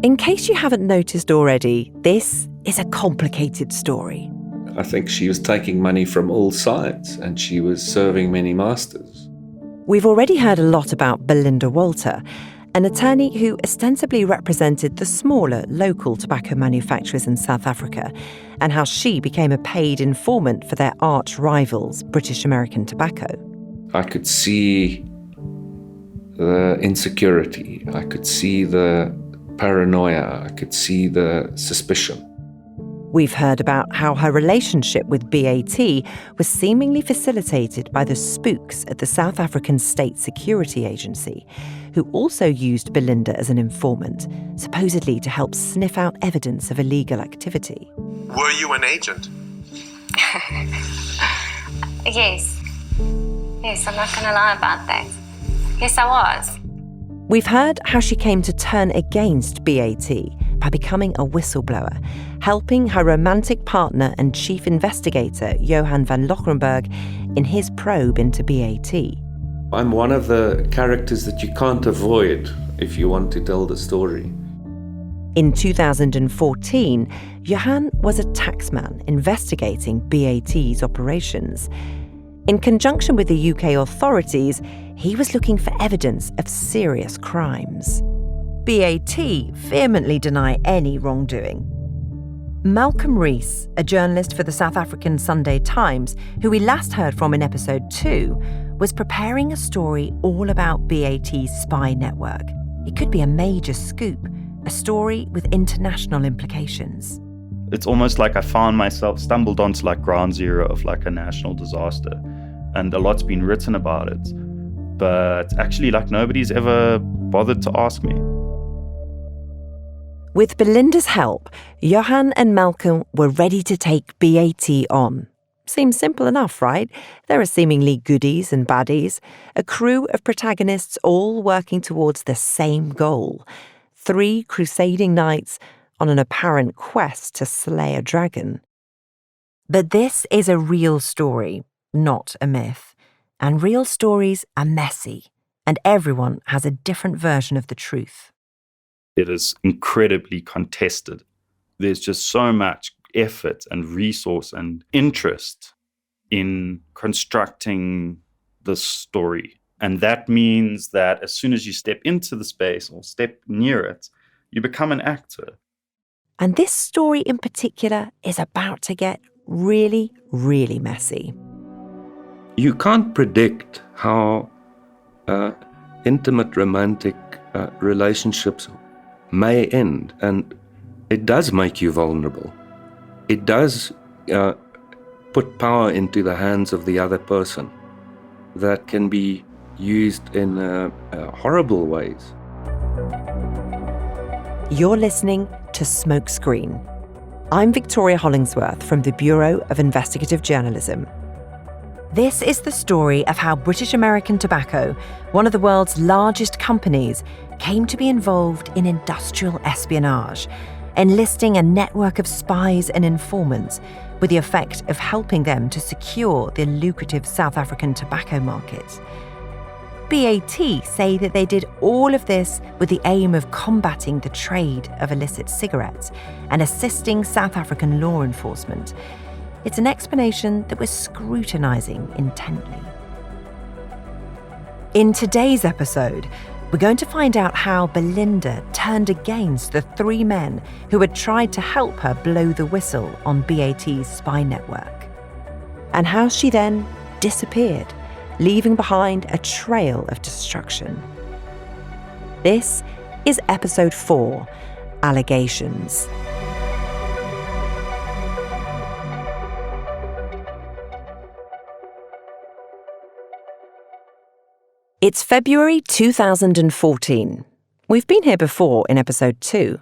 In case you haven't noticed already, this is a complicated story. I think she was taking money from all sides and she was serving many masters. We've already heard a lot about Belinda Walter, an attorney who ostensibly represented the smaller local tobacco manufacturers in South Africa, and how she became a paid informant for their arch rivals, British American Tobacco. I could see the insecurity, I could see the paranoia, I could see the suspicion. We've heard about how her relationship with BAT was seemingly facilitated by the spooks at the South African State Security Agency, who also used Belinda as an informant, supposedly to help sniff out evidence of illegal activity. Were you an agent? Yes. Yes, I'm not going to lie about that. Yes, I was. We've heard how she came to turn against BAT by becoming a whistleblower, helping her romantic partner and chief investigator, Johan van Lockerenberg, in his probe into BAT. I'm one of the characters that you can't avoid if you want to tell the story. In 2014, Johan was a taxman investigating BAT's operations. In conjunction with the UK authorities, he was looking for evidence of serious crimes. BAT vehemently deny any wrongdoing. Malcolm Rees, a journalist for the South African Sunday Times, who we last heard from in episode 2, was preparing a story all about BAT's spy network. It could be a major scoop, a story with international implications. It's almost like I found myself stumbled onto like ground zero of like a national disaster, and a lot's been written about it, but actually like nobody's ever bothered to ask me. With Belinda's help, Johan and Malcolm were ready to take BAT on. Seems simple enough, right? There are seemingly goodies and baddies, a crew of protagonists all working towards the same goal. 3 crusading knights on an apparent quest to slay a dragon. But this is a real story, not a myth. And real stories are messy, and everyone has a different version of the truth. It is incredibly contested. There's just so much effort and resource and interest in constructing this story. And that means that as soon as you step into the space or step near it, you become an actor. And this story in particular is about to get really, really messy. You can't predict how intimate romantic relationships may end, and it does make you vulnerable. It does put power into the hands of the other person that can be used in horrible ways. You're listening to Smokescreen. I'm Victoria Hollingsworth from the Bureau of Investigative Journalism. This is the story of how British American Tobacco, one of the world's largest companies, came to be involved in industrial espionage, enlisting a network of spies and informants with the effect of helping them to secure the lucrative South African tobacco market. BAT say that they did all of this with the aim of combating the trade of illicit cigarettes and assisting South African law enforcement. It's an explanation that we're scrutinising intently. In today's episode, we're going to find out how Belinda turned against the 3 men who had tried to help her blow the whistle on BAT's spy network, and how she then disappeared, leaving behind a trail of destruction. This is episode 4, Allegations. It's February 2014. We've been here before in episode 2.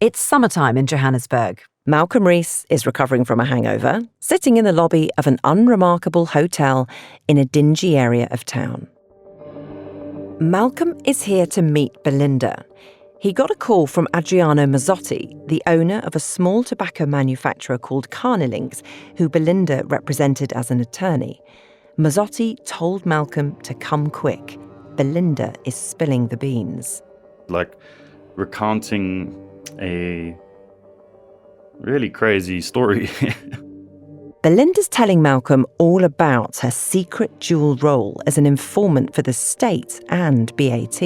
It's summertime in Johannesburg. Malcolm Rees is recovering from a hangover, sitting in the lobby of an unremarkable hotel in a dingy area of town. Malcolm is here to meet Belinda. He got a call from Adriano Mazzotti, the owner of a small tobacco manufacturer called Carnelings, who Belinda represented as an attorney. Mazzotti told Malcolm to come quick. Belinda is spilling the beans. Like recounting a really crazy story. Belinda's telling Malcolm all about her secret dual role as an informant for the state and BAT.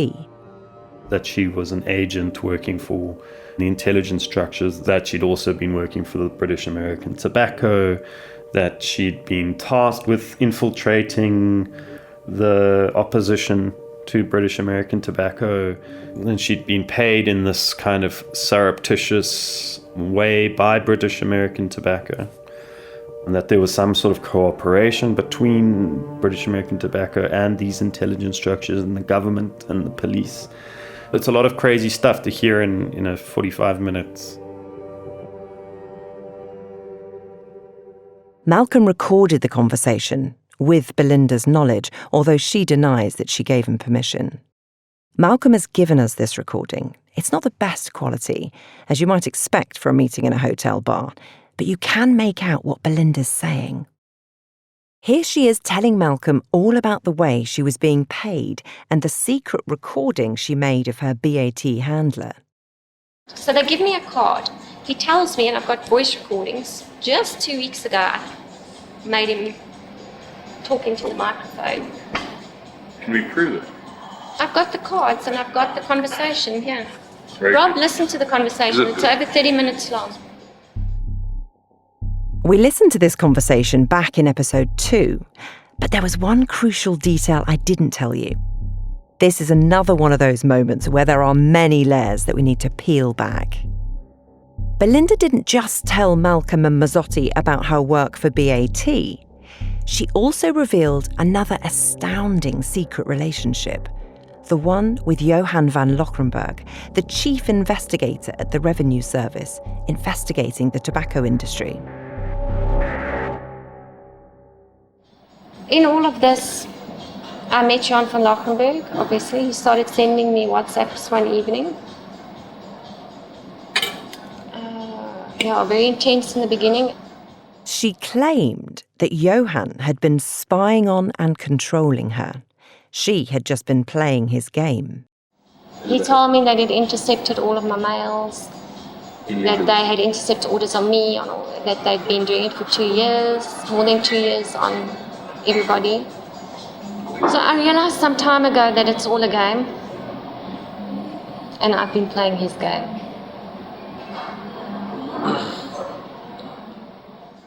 That she was an agent working for the intelligence structures, that she'd also been working for the British American Tobacco, that she'd been tasked with infiltrating the opposition to British American Tobacco, and she'd been paid in this kind of surreptitious way by British American Tobacco, and that there was some sort of cooperation between British American Tobacco and these intelligence structures and the government and the police. It's a lot of crazy stuff to hear in 45 minutes. Malcolm recorded the conversation with Belinda's knowledge, although she denies that she gave him permission. Malcolm has given us this recording. It's not the best quality, as you might expect for a meeting in a hotel bar, but you can make out what Belinda's saying. Here she is telling Malcolm all about the way she was being paid and the secret recording she made of her BAT handler. So they give me a card. He tells me, and I've got voice recordings. Just 2 weeks ago, I made him talk into the microphone. Can we prove it? I've got the cards and I've got the conversation here. Very Rob good. listened to the conversation. It's over 30 minutes long. We listened to this conversation back in episode 2, but there was one crucial detail I didn't tell you. This is another one of those moments where there are many layers that we need to peel back. Belinda didn't just tell Malcolm and Mazzotti about her work for BAT. She also revealed another astounding secret relationship, the one with Johan van Lochrenberg, the chief investigator at the Revenue Service, investigating the tobacco industry. In all of this, I met Johan van Lochrenberg, obviously. He started sending me WhatsApps one evening. Very intense in the beginning. She claimed that Johan had been spying on and controlling her. She had just been playing his game. He told me that he'd intercepted all of my mails, that they had intercepted orders on me, that they'd been doing it for 2 years, more than 2 years on everybody. So I realized some time ago that it's all a game, and I've been playing his game.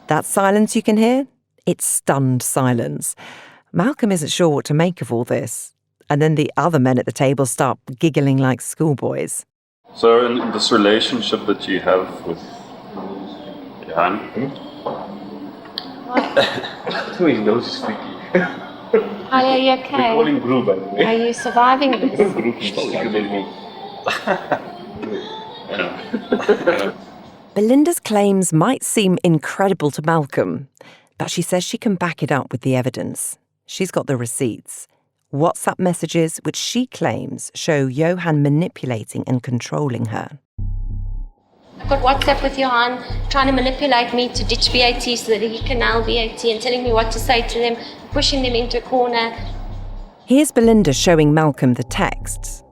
That silence you can hear? It's stunned silence. Malcolm isn't sure what to make of all this. And then the other men at the table start giggling like schoolboys. So in this relationship that you have with Johan, Who his nose is squeaky. Are you okay? We call him Gru, by the way. Are you surviving this? Gru is bigger than me. Belinda's claims might seem incredible to Malcolm, but she says she can back it up with the evidence. She's got the receipts. WhatsApp messages which she claims show Johan manipulating and controlling her. I've got WhatsApp with Johan trying to manipulate me to ditch BAT so that he can nail BAT and telling me what to say to them, pushing them into a corner. Here's Belinda showing Malcolm the texts.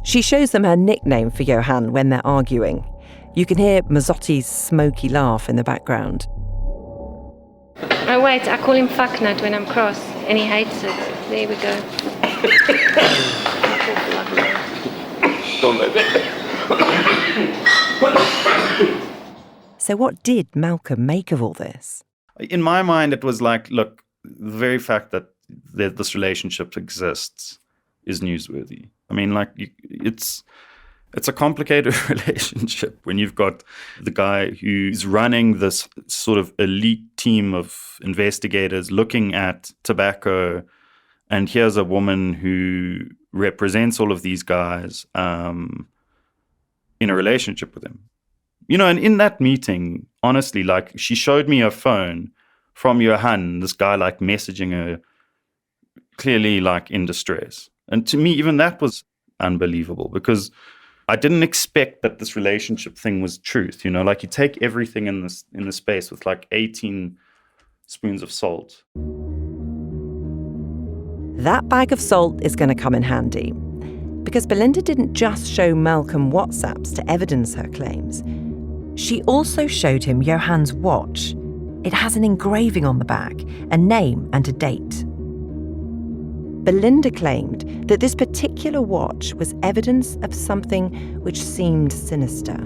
She shows them her nickname for Johan when they're arguing. You can hear Mazzotti's smoky laugh in the background. Oh wait, I call him fucknut when I'm cross and he hates it. There we go. Don't let that. So what did Malcolm make of all this? in my mind, it was like, look, the very fact that this relationship exists is newsworthy. I mean, like, it's a complicated relationship when you've got the guy who's running this sort of elite team of investigators looking at tobacco, and here's a woman who represents all of these guys in a relationship with him. You know, and in that meeting, honestly, like, she showed me her phone from Johan, this guy, like, messaging her, clearly, like, in distress. And to me, even that was unbelievable, because I didn't expect that this relationship thing was truth. You know, like, you take everything in the space with like 18 spoons of salt. That bag of salt is going to come in handy. Because Belinda didn't just show Malcolm WhatsApps to evidence her claims. She also showed him Johann's watch. It has an engraving on the back, a name and a date. Belinda claimed that this particular watch was evidence of something which seemed sinister.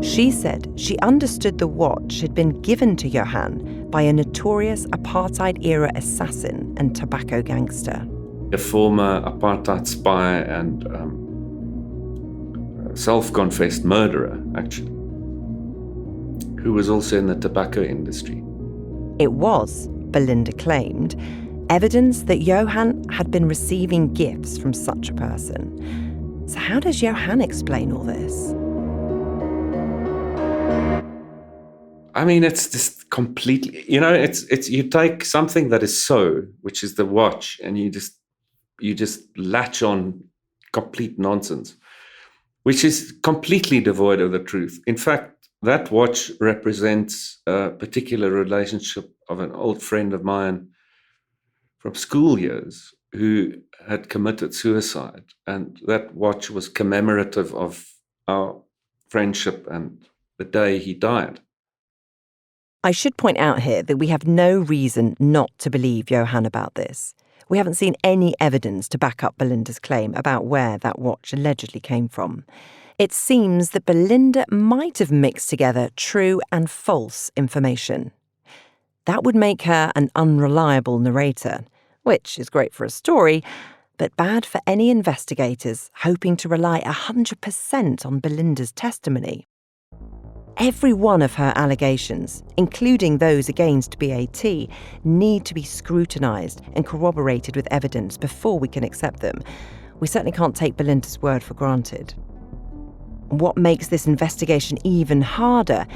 She said she understood the watch had been given to Johann by a notorious apartheid-era assassin and tobacco gangster. A former apartheid spy and self-confessed murderer, actually, who was also in the tobacco industry. It was, Belinda claimed, evidence that Johann had been receiving gifts from such a person. So how does Johann explain all this? I mean, it's just completely, it's you take something that is so, which is the watch, and you just latch on complete nonsense, which is completely devoid of the truth. In fact, that watch represents a particular relationship of an old friend of mine from school years who had committed suicide. And that watch was commemorative of our friendship and the day he died. I should point out here that we have no reason not to believe Johann about this. We haven't seen any evidence to back up Belinda's claim about where that watch allegedly came from. It seems that Belinda might have mixed together true and false information. That would make her an unreliable narrator, which is great for a story, but bad for any investigators hoping to rely 100% on Belinda's testimony. Every one of her allegations, including those against BAT, need to be scrutinised and corroborated with evidence before we can accept them. We certainly can't take Belinda's word for granted. What makes this investigation even harder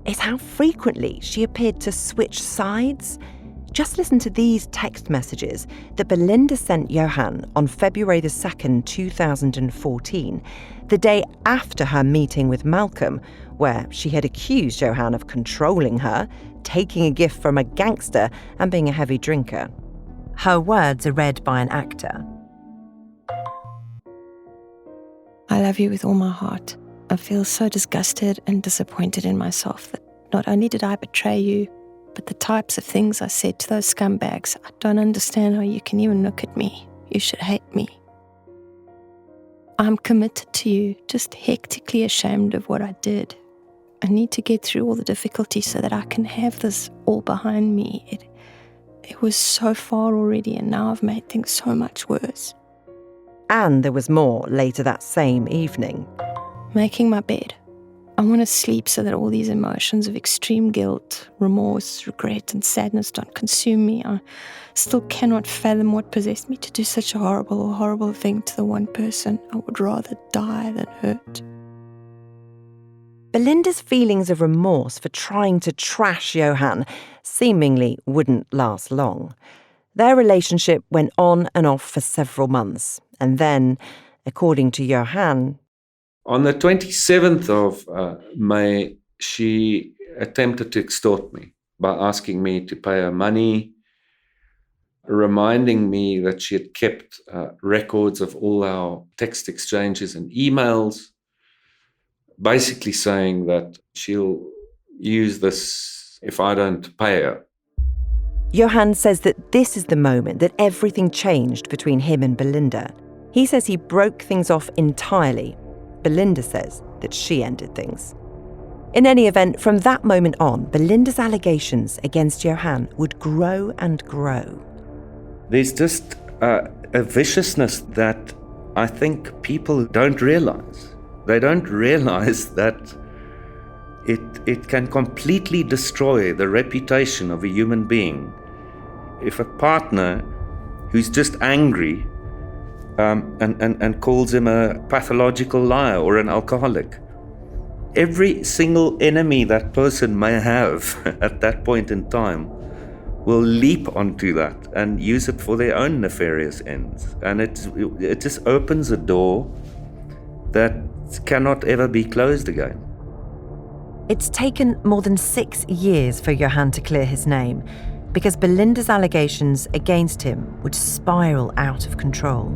is how frequently she appeared to switch sides. Just listen to these text messages that Belinda sent Johann on February the 2nd, 2014, the day after her meeting with Malcolm, where she had accused Johann of controlling her, taking a gift from a gangster, and being a heavy drinker. Her words are read by an actor. I love you with all my heart. I feel so disgusted and disappointed in myself that not only did I betray you, but the types of things I said to those scumbags, I don't understand how you can even look at me. You should hate me. I'm committed to you, just hectically ashamed of what I did. I need to get through all the difficulties so that I can have this all behind me. It was so far already, and now I've made things so much worse. And there was more later that same evening. Making my bed. I want to sleep so that all these emotions of extreme guilt, remorse, regret, and sadness don't consume me. I still cannot fathom what possessed me to do such a horrible thing to the one person I would rather die than hurt. Belinda's feelings of remorse for trying to trash Johann seemingly wouldn't last long. Their relationship went on and off for several months, and then, according to Johann, on the 27th of May, she attempted to extort me by asking me to pay her money, reminding me that she had kept records of all our text exchanges and emails, basically saying that she'll use this if I don't pay her. Johann says that this is the moment that everything changed between him and Belinda. He says he broke things off entirely. Belinda says that she ended things. In any event, from that moment on, Belinda's allegations against Johann would grow and grow. There's just a viciousness that I think people don't realize. They don't realize that it can completely destroy the reputation of a human being if a partner who's just angry and calls him a pathological liar or an alcoholic. Every single enemy that person may have at that point in time will leap onto that and use it for their own nefarious ends. And it just opens a door that cannot ever be closed again. It's taken more than 6 years for Johann to clear his name because Belinda's allegations against him would spiral out of control.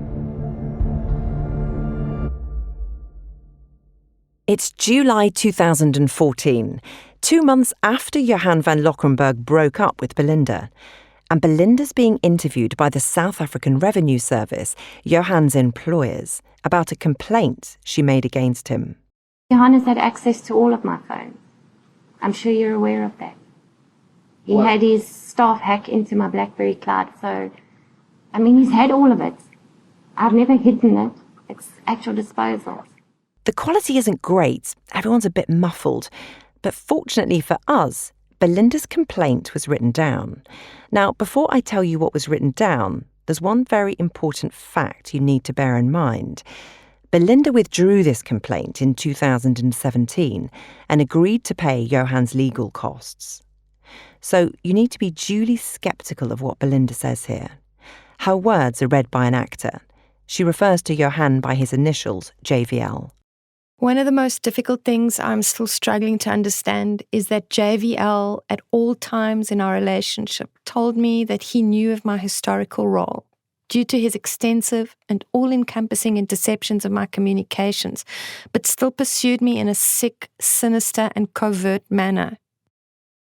It's July 2014, 2 months after Johan van Lockenberg broke up with Belinda. And Belinda's being interviewed by the South African Revenue Service, Johan's employers, about a complaint she made against him. Johan has had access to all of my phones. I'm sure you're aware of that. He had his staff hack into my BlackBerry cloud, so, I mean, he's had all of it. I've never hidden it. It's actual disposal. The quality isn't great, everyone's a bit muffled, but fortunately for us, Belinda's complaint was written down. Now, before I tell you what was written down, there's one very important fact you need to bear in mind. Belinda withdrew this complaint in 2017 and agreed to pay Johan's legal costs. So you need to be duly sceptical of what Belinda says here. Her words are read by an actor. She refers to Johan by his initials, JVL. One of the most difficult things I'm still struggling to understand is that JVL, at all times in our relationship, told me that he knew of my historical role due to his extensive and all-encompassing interceptions of my communications, but still pursued me in a sick, sinister and covert manner.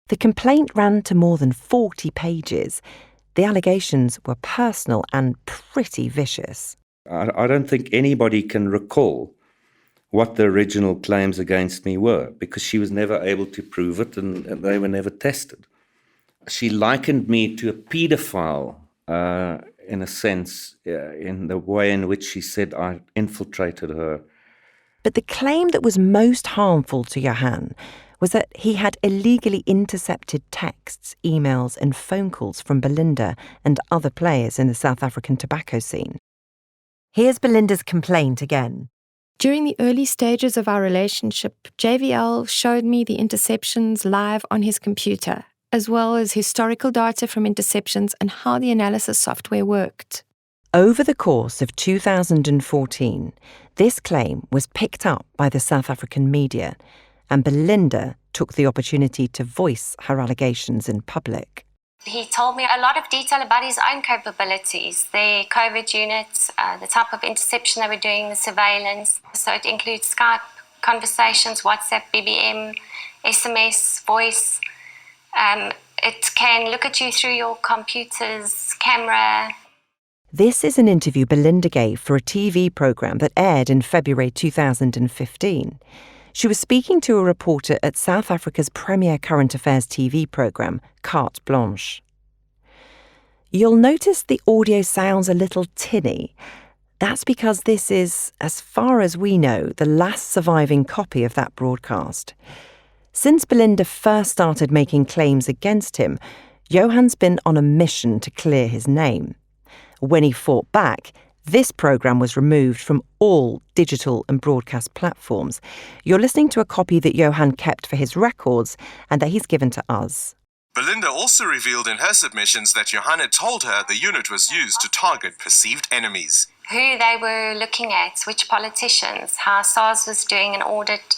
The complaint ran to more than 40 pages. The allegations were personal and pretty vicious. I don't think anybody can recall what the original claims against me were, because she was never able to prove it and they were never tested. She likened me to a paedophile, in a sense, in the way in which she said I infiltrated her. But the claim that was most harmful to Johan was that he had illegally intercepted texts, emails and phone calls from Belinda and other players in the South African tobacco scene. Here's Belinda's complaint again. During the early stages of our relationship, JVL showed me the interceptions live on his computer, as well as historical data from interceptions and how the analysis software worked. Over the course of 2014, this claim was picked up by the South African media, and Belinda took the opportunity to voice her allegations in public. He told me a lot of detail about his own capabilities, the covert units, the type of interception they were doing, the surveillance. So it includes Skype conversations, WhatsApp, BBM, SMS, voice. It can look at you through your computer's camera. This is an interview Belinda gave for a TV programme that aired in February 2015. She was speaking to a reporter at South Africa's premier current affairs TV programme, Carte Blanche. You'll notice the audio sounds a little tinny. That's because this is, as far as we know, the last surviving copy of that broadcast. Since Belinda first started making claims against him, Johan's been on a mission to clear his name. When he fought back, this programme was removed from all digital and broadcast platforms. You're listening to a copy that Johan kept for his records and that he's given to us. Belinda also revealed in her submissions that Johan had told her the unit was used to target perceived enemies. Who they were looking at, which politicians, how SARS was doing an audit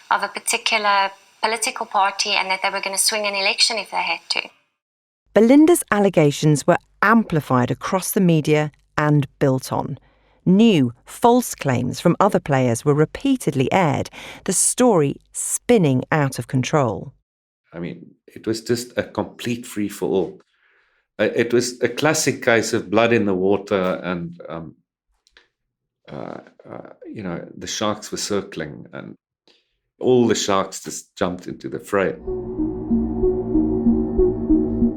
of a particular political party and that they were going to swing an election if they had to. Belinda's allegations were amplified across the media and built on. New, false claims from other players were repeatedly aired, the story spinning out of control. I mean, it was just a complete free-for-all. It was a classic case of blood in the water and, the sharks were circling and all the sharks just jumped into the fray.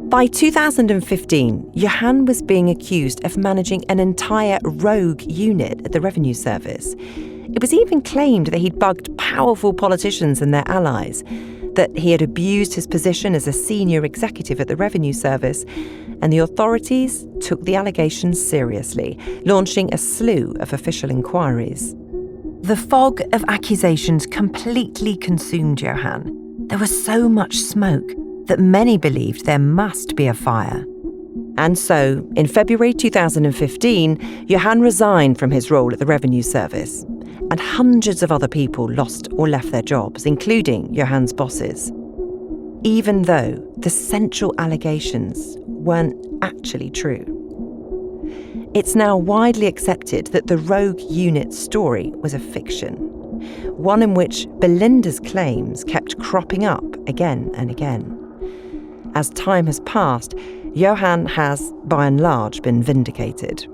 By 2015, Johan was being accused of managing an entire rogue unit at the Revenue Service. It was even claimed that he'd bugged powerful politicians and their allies, that he had abused his position as a senior executive at the Revenue Service, and the authorities took the allegations seriously, launching a slew of official inquiries. The fog of accusations completely consumed Johan. There was so much smoke that many believed there must be a fire. And so, in February 2015, Johan resigned from his role at the Revenue Service, and hundreds of other people lost or left their jobs, including Johan's bosses. Even though the central allegations weren't actually true. It's now widely accepted that the rogue unit story was a fiction, one in which Belinda's claims kept cropping up again and again. As time has passed, Johan has, by and large, been vindicated.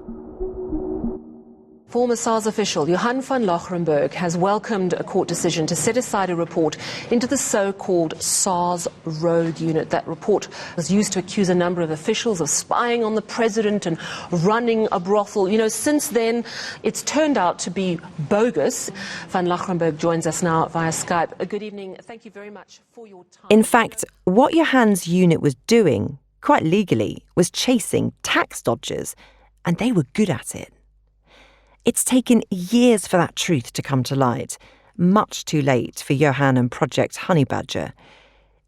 Former SARS official Johan van Lochrenberg has welcomed a court decision to set aside a report into the so-called SARS rogue unit. That report was used to accuse a number of officials of spying on the president and running a brothel. You know, since then, it's turned out to be bogus. Van Lochrenberg joins us now via Skype. Good evening. Thank you very much for your time. In fact, what Johan's unit was doing, quite legally, was chasing tax dodgers, and they were good at it. It's taken years for that truth to come to light, much too late for Johan and Project Honey Badger.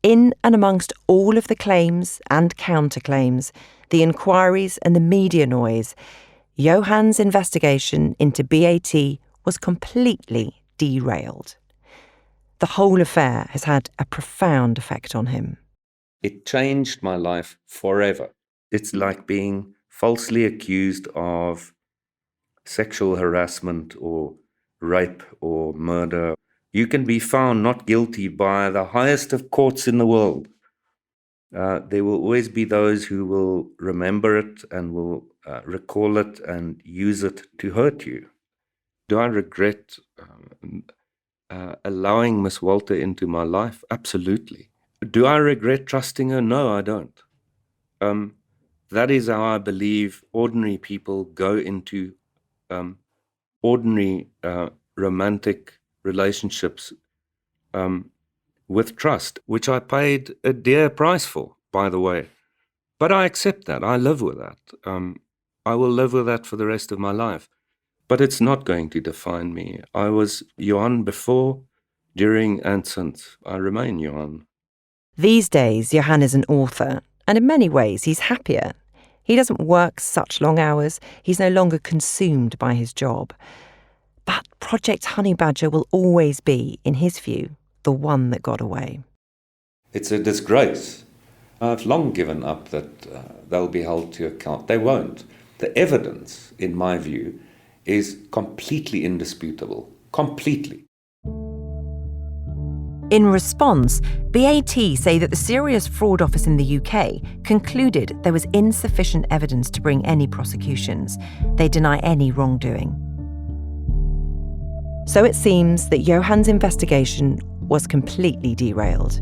In and amongst all of the claims and counterclaims, the inquiries and the media noise, Johan's investigation into BAT was completely derailed. The whole affair has had a profound effect on him. It changed my life forever. It's like being falsely accused of sexual harassment or rape or murder. You can be found not guilty by the highest of courts in the world. There will always be those who will remember it and will recall it and use it to hurt you. Do I regret allowing Miss Walter into my life? Absolutely. Do I regret trusting her? No, I don't. That is how I believe ordinary people go into ordinary romantic relationships with trust, which I paid a dear price for, by the way. But I accept that. I live with that. I will live with that for the rest of my life. But it's not going to define me. I was Johan before, during, and since. I remain Johan. These days, Johan is an author, and in many ways he's happier. He doesn't work such long hours. He's no longer consumed by his job. But Project Honey Badger will always be, in his view, the one that got away. It's a disgrace. I've long given up that they'll be held to account. They won't. The evidence, in my view, is completely indisputable. Completely. In response, BAT say that the Serious Fraud Office in the UK concluded there was insufficient evidence to bring any prosecutions. They deny any wrongdoing. So it seems that Johan's investigation was completely derailed.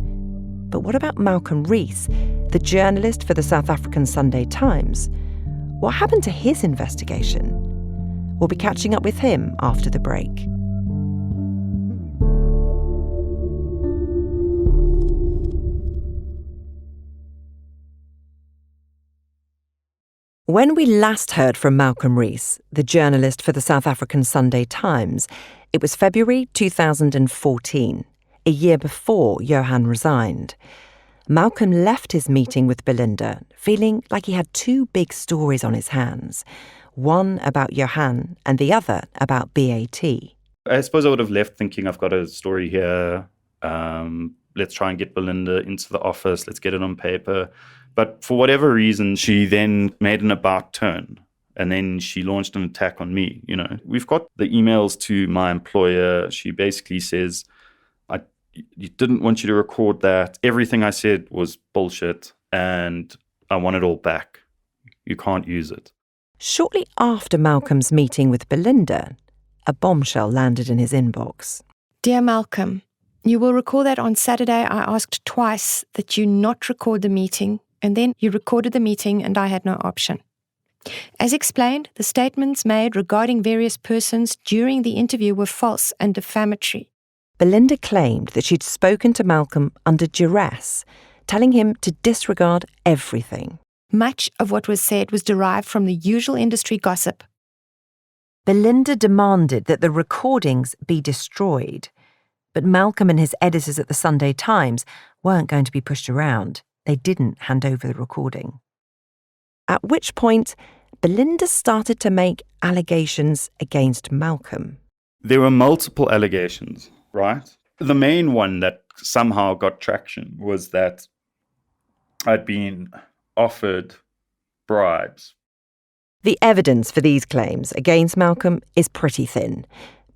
But what about Malcolm Rees, the journalist for the South African Sunday Times? What happened to his investigation? We'll be catching up with him after the break. When we last heard from Malcolm Rees, the journalist for the South African Sunday Times, it was February 2014, a year before Johan resigned. Malcolm left his meeting with Belinda feeling like he had two big stories on his hands, one about Johan and the other about BAT. I suppose I would have left thinking I've got a story here. Let's try and get Belinda into the office. Let's get it on paper. But for whatever reason, she then made an about turn, and then she launched an attack on me. You know, we've got the emails to my employer. She basically says, I didn't want you to record that. Everything I said was bullshit, and I want it all back. You can't use it. Shortly after Malcolm's meeting with Belinda, a bombshell landed in his inbox. Dear Malcolm, you will recall that on Saturday I asked twice that you not record the meeting, and then you recorded the meeting and I had no option. As explained, the statements made regarding various persons during the interview were false and defamatory. Belinda claimed that she'd spoken to Malcolm under duress, telling him to disregard everything. Much of what was said was derived from the usual industry gossip. Belinda demanded that the recordings be destroyed, but Malcolm and his editors at the Sunday Times weren't going to be pushed around. They didn't hand over the recording. At which point, Belinda started to make allegations against Malcolm. There were multiple allegations, right? The main one that somehow got traction was that I'd been offered bribes. The evidence for these claims against Malcolm is pretty thin.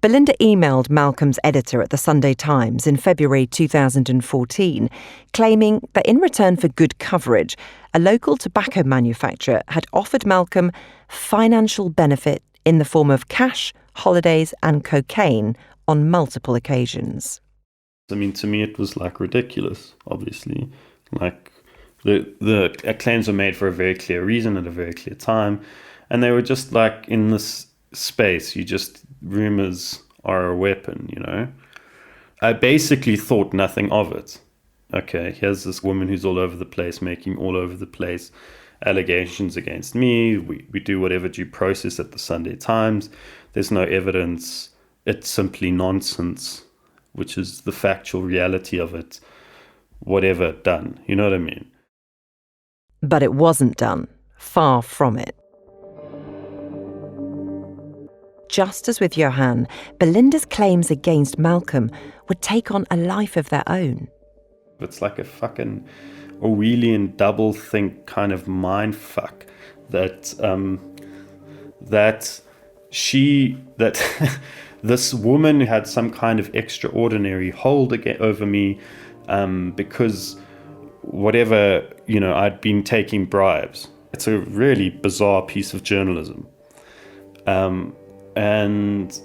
Belinda emailed Malcolm's editor at the Sunday Times in February 2014, claiming that in return for good coverage, a local tobacco manufacturer had offered Malcolm financial benefit in the form of cash, holidays and cocaine on multiple occasions. I mean, to me, it was like ridiculous, obviously. Like the claims were made for a very clear reason at a very clear time. And they were just like in this space, rumors are a weapon, you know. I basically thought nothing of it. Okay, here's this woman who's all over the place, making all over the place allegations against me. We do whatever due process at the Sunday Times. There's no evidence. It's simply nonsense, which is the factual reality of it. Whatever done, you know what I mean? But it wasn't done. Far from it. Just as with Johan, Belinda's claims against Malcolm would take on a life of their own. It's like a fucking Orwellian double-think kind of mind fuck that this woman had some kind of extraordinary hold over me because whatever, you know, I'd been taking bribes. It's a really bizarre piece of journalism. And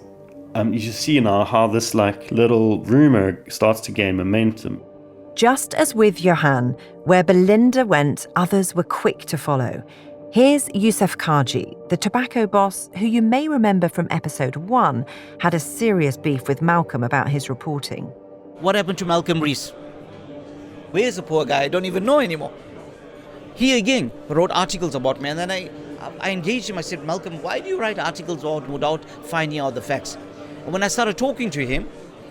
you see now how this like little rumor starts to gain momentum. Just as with Johan, where Belinda went, others were quick to follow. Here's Yusuf Kaji, the tobacco boss who you may remember from episode 1 had a serious beef with Malcolm about his reporting. What happened to Malcolm Rees? Where's the poor guy? I don't even know anymore. He again wrote articles about me, and then I engaged him. I said, Malcolm, why do you write articles without finding out the facts? And when I started talking to him,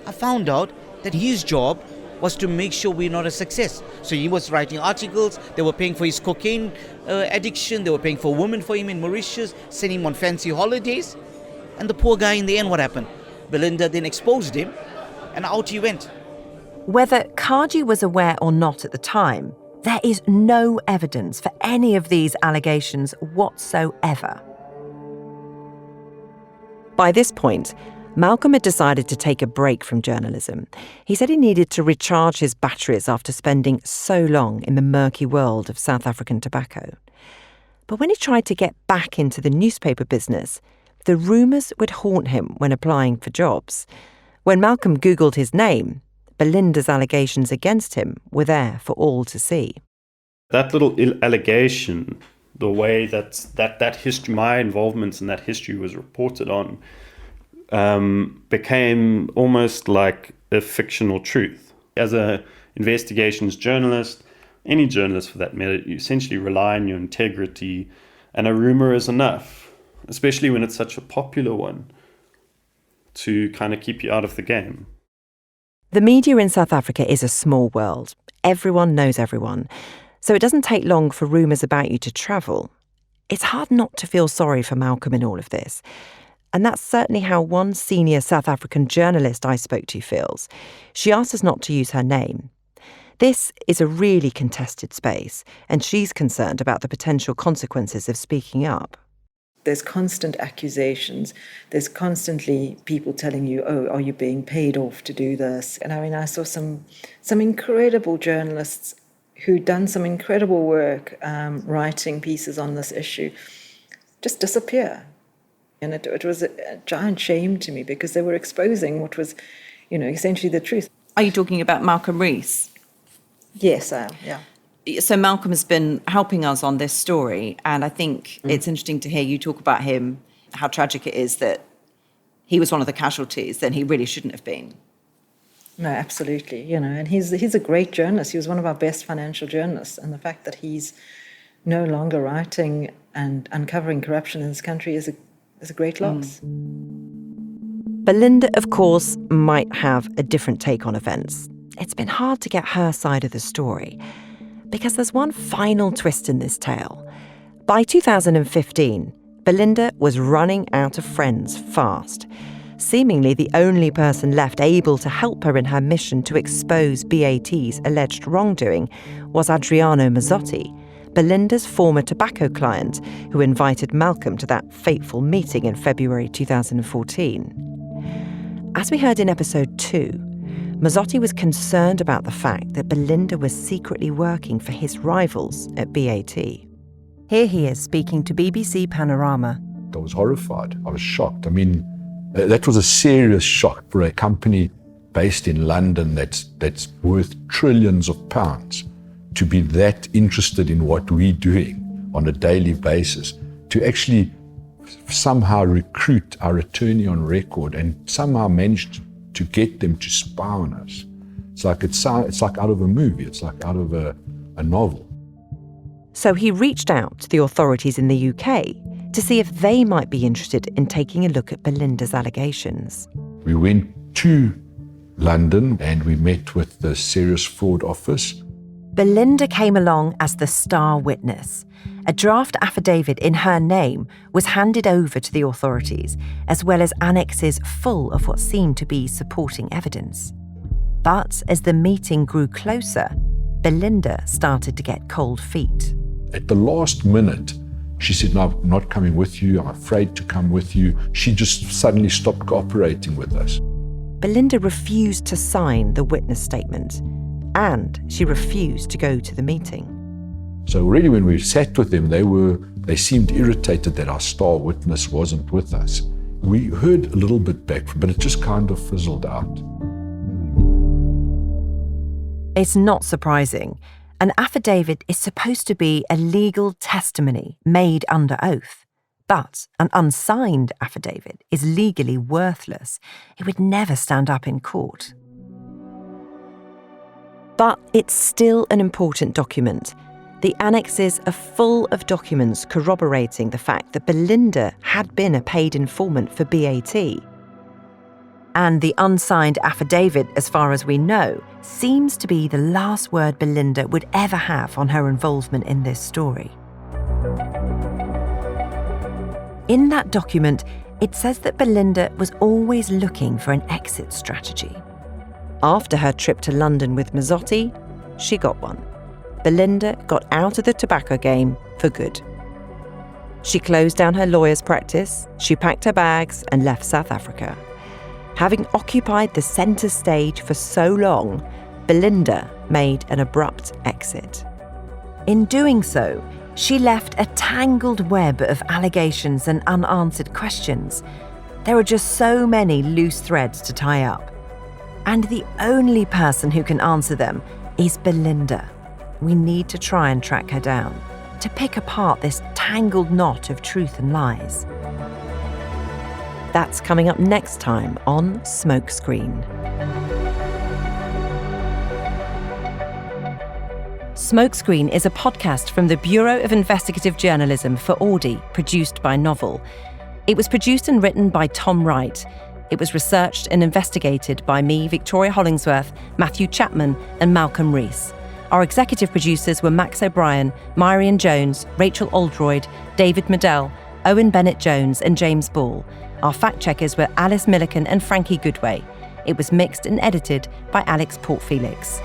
I found out that his job was to make sure we're not a success. So he was writing articles, they were paying for his cocaine addiction, they were paying for women for him in Mauritius, sending him on fancy holidays. And the poor guy in the end, what happened? Belinda then exposed him, and out he went. Whether Kaji was aware or not at the time, there is no evidence for any of these allegations whatsoever. By this point, Malcolm had decided to take a break from journalism. He said he needed to recharge his batteries after spending so long in the murky world of South African tobacco. But when he tried to get back into the newspaper business, the rumours would haunt him when applying for jobs. When Malcolm Googled his name, Belinda's allegations against him were there for all to see. That little allegation, the way that history, my involvement in that history was reported on, became almost like a fictional truth. As an investigations journalist, any journalist for that matter, you essentially rely on your integrity, and a rumor is enough, especially when it's such a popular one, to kind of keep you out of the game. The media in South Africa is a small world. Everyone knows everyone. So it doesn't take long for rumours about you to travel. It's hard not to feel sorry for Malcolm in all of this. And that's certainly how one senior South African journalist I spoke to feels. She asked us not to use her name. This is a really contested space, and she's concerned about the potential consequences of speaking up. There's constant accusations. There's constantly people telling you, oh, are you being paid off to do this? And I mean, I saw some incredible journalists who'd done some incredible work writing pieces on this issue just disappear. And it was a giant shame to me because they were exposing what was, you know, essentially the truth. Are you talking about Malcolm Rees? Yes, I am, yeah. So Malcolm has been helping us on this story, and I think it's interesting to hear you talk about him, how tragic it is that he was one of the casualties, then he really shouldn't have been. No, absolutely, you know, and he's a great journalist. He was one of our best financial journalists, and the fact that he's no longer writing and uncovering corruption in this country is a great loss. Belinda, of course, might have a different take on events. It's been hard to get her side of the story, because there's one final twist in this tale. By 2015, Belinda was running out of friends fast. Seemingly the only person left able to help her in her mission to expose BAT's alleged wrongdoing was Adriano Mazzotti. Belinda's former tobacco client who invited Malcolm to that fateful meeting in February 2014. As we heard in episode 2, Mazzotti was concerned about the fact that Belinda was secretly working for his rivals at BAT. Here he is speaking to BBC Panorama. I was horrified. I was shocked. I mean, that was a serious shock for a company based in London that's worth trillions of pounds to be that interested in what we're doing on a daily basis, to actually somehow recruit our attorney on record and somehow manage to get them to spy on us. It's like out of a movie. It's like out of a novel. So he reached out to the authorities in the UK to see if they might be interested in taking a look at Belinda's allegations. We went to London and we met with the Serious Fraud Office. Belinda came along as the star witness. A draft affidavit in her name was handed over to the authorities, as well as annexes full of what seemed to be supporting evidence. But as the meeting grew closer, Belinda started to get cold feet. At the last minute, she said, "No, I'm not coming with you. I'm afraid to come with you." She just suddenly stopped cooperating with us. Belinda refused to sign the witness statement, and she refused to go to the meeting. So already when we sat with them, they seemed irritated that our star witness wasn't with us. We heard a little bit back, but it just kind of fizzled out. It's not surprising. An affidavit is supposed to be a legal testimony made under oath. But an unsigned affidavit is legally worthless. It would never stand up in court. But it's still an important document. The annexes are full of documents corroborating the fact that Belinda had been a paid informant for BAT. And the unsigned affidavit, as far as we know, seems to be the last word Belinda would ever have on her involvement in this story. In that document, it says that Belinda was always looking for an exit strategy. After her trip to London with Mazzotti, she got one. Belinda got out of the tobacco game for good. She closed down her lawyer's practice, she packed her bags and left South Africa. Having occupied the centre stage for so long, Belinda made an abrupt exit. In doing so, she left a tangled web of allegations and unanswered questions. There are just so many loose threads to tie up. And the only person who can answer them is Belinda. We need to try and track her down, to pick apart this tangled knot of truth and lies. That's coming up next time on Smokescreen. Smokescreen is a podcast from the Bureau of Investigative Journalism for Auddy, produced by Novel. It was produced and written by Tom Wright. It was researched and investigated by me, Victoria Hollingsworth, Matthew Chapman, and Malcolm Rees. Our executive producers were Max O'Brien, Myrian Jones, Rachel Oldroyd, David Medell, Owen Bennett-Jones, and James Ball. Our fact-checkers were Alice Milliken and Frankie Goodway. It was mixed and edited by Alex Portfelix.